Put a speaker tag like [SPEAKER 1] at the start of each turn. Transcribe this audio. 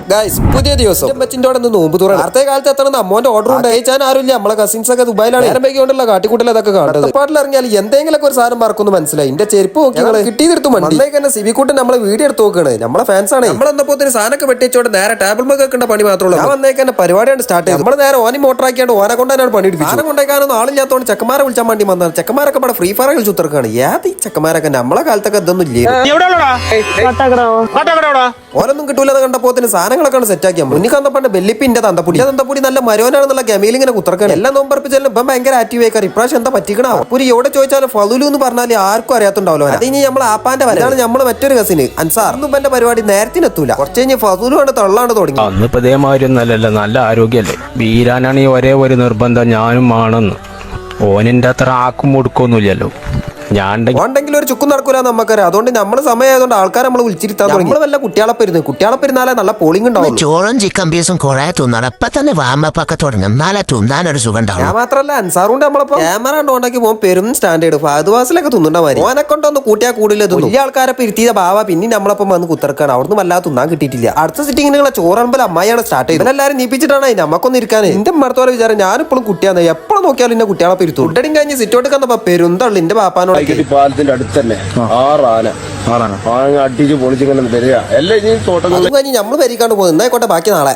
[SPEAKER 1] guys പുതിയ ദിവസം അമ്മച്ചിന്റെ അവിടെ നിന്ന് നോമ്പ് തുറ നേരത്തെ കാലത്ത് എത്തണം അമ്മോന്റെ ഓർഡർ ഉണ്ട് അയച്ചാൻ ആരുമില്ല നമ്മളെ കസിൻസ് ഒക്കെ ദുബായിലാണ് നേരം വൈകിക്കൊണ്ടുള്ള കാട്ടിക്കൂട്ടൽ അതൊക്കെ കാണുന്നത് പാട്ടിൽ ഇറങ്ങിയാൽ എന്തെങ്കിലും ഒരു സാധനം മറക്കുന്നു മനസ്സിലായി എന്റെ ചെരുപ്പ് നോക്കി കിട്ടിയെടുത്തു മണ്ടേക്ക് തന്നെ സിബിക്കൂട്ടൻ നമ്മളെ വീഡിയോ എടുത്ത് നോക്കുകയാണ് നമ്മളെ ഫാൻസ് ആണ് നമ്മളെന്നപ്പോ സാധനമൊക്കെ വെട്ടിച്ചോണ്ട് നേരെ ടേബിൾ വെക്കേണ്ട പണി മാത്രമേ ഞാൻ വന്നേക്ക് പരിപാടിയാണ് സ്റ്റാർട്ട് ചെയ്തത് നമ്മൾ നേരെ ഓനി മോട്ടറാക്കിയാണ് ഓനെ കൊണ്ടാണ് പണി എടുപ്പിച്ചത് സാധനം കൊണ്ടേക്കാനൊന്നും ആളില്ലാത്തോണ്ട് ചെക്കന്മാരെ വിളിച്ചാൽ വേണ്ടി വന്നതാണ് ചെക്കന്മാരൊക്കെ ഇവിടെ ഫ്രീ ഫയർ കളിച്ച് ഉത്തർക്കാണ് ഏത് ചെക്കന്മാരൊക്കെ നമ്മളെ കാലത്തൊക്കെ ഇതൊന്നും ഇല്ലേ ഓനൊന്നും കിട്ടൂലെന്ന് കണ്ടപ്പോ സാധനങ്ങളൊക്കെ സെറ്റ് ആക്കിയാൽ മുന്നിൽ കന്നപ്പണ്ട് ബെല്ലിപ്പിന്റെ തന്തപ്പൊടി നല്ല മരോനാണെന്നുള്ള ഗമയിൽ ഇങ്ങനെ കുത്തർക്കാണ് എല്ലാം നോമ്പറപ്പിച്ചാലും ഇപ്പം ഭയങ്കര ആക്റ്റീവ് ആയിക്കാറ് ഇപ്രാവശ്യം എന്താ പറ്റിക്കണോ ഒരു എവിടെ ചോദിച്ചാലും ഫലുലു എന്ന് പറഞ്ഞാൽ ആർക്കും അറിയാത്തുണ്ടാവല്ലോ അത് ഇനി നമ്മൾ ആപ്പാന്റെ വരാണ് നമ്മൾ മറ്റൊരു കസിന് അൻസാർ ഒന്നും എന്റെ പരിപാടി നേരത്തിനെത്തൂല കുറച്ച് കഴിഞ്ഞ് ഫലുലു ആണ് തള്ളാണ് തുടങ്ങി
[SPEAKER 2] അന്നിപ്പോ ഇതേമാതിരിയൊന്നല്ലല്ലോ നല്ല ആരോഗ്യമല്ലേ വീരാനാണ് ഈ ഒരേ ഒരു നിർബന്ധം ഞാനും ആണെന്ന് ഓനിന്റെ അത്ര ആക്കും മുടുക്കൊന്നുമില്ലല്ലോ
[SPEAKER 1] ഉണ്ടെങ്കിലും ഒരു ചുക്കും നടക്കൂല നമുക്കറിയാം അതുകൊണ്ട് നമ്മള് സമയമായതുകൊണ്ട് ആൾക്കാർ നമ്മൾ വിളിച്ചിരുത്താൻ തുടങ്ങി നമ്മൾ വല്ല കുട്ടികളെ നല്ല പോളിംഗ് ഉണ്ടാവും
[SPEAKER 3] ചോറും ചിക്കൻ പീസും കുറെ തിന്നണം ഇപ്പൊ തന്നെ വാമപ്പൊക്കെ തുടങ്ങും നാളെ തിന്നാനൊരു സുഖം ഉണ്ടാവും
[SPEAKER 1] ഞാൻ മാത്രല്ല അൻസാറുണ്ട് നമ്മളിപ്പോ ക്യാമറ ഉണ്ടാക്കി പോകും പെരും സ്റ്റാൻഡേർഡ് ഫാദുവാസിലൊക്കെ തിന്നുണ്ട മാതിരി ഓനെ കൊണ്ടൊന്ന് കൂട്ടിയാ കൂടുതൽ വലിയ ആൾക്കാരെ ഇരുത്തിയ ബാവ പിന്നെ നമ്മളപ്പം വന്ന് കുത്തിറക്കാണ് അവിടുന്ന് വല്ലാതെ തിന്നാൻ കിട്ടിയിട്ടില്ല അടുത്ത സിറ്റിങ്ങിനുള്ള ചോറമ്പൽ അമ്മായിയാണ് സ്റ്റാർട്ട് ചെയ്തത് എല്ലാവരും നീപ്പിച്ചിട്ടാണ് നമുക്കൊന്ന് ഇരിക്കാൻ എന്റെ മടത്തോലെ വിചാരം ഞാനിപ്പോഴും കുട്ടിയാണ് എപ്പോഴും നോക്കിയാലും എന്നെ കുട്ടികളെ ഇരുത്തു ഉടനും കഴിഞ്ഞ് സിറ്റോട്ട് കന്നപ്പോ പെരുന്തള്ളി എന്റെ പാപ്പാനോട്
[SPEAKER 4] പാലത്തിന്റെ അടുത്ത് തന്നെ ആറാന അടിച്ച് പൊളിച്ചിങ്ങനെ തരിക എല്ലാം ഇനി തോട്ടം
[SPEAKER 1] നമ്മൾ വരിക്കാണ്ട് പോകുന്നത് എന്നായിക്കോട്ടെ ബാക്കി നാളെ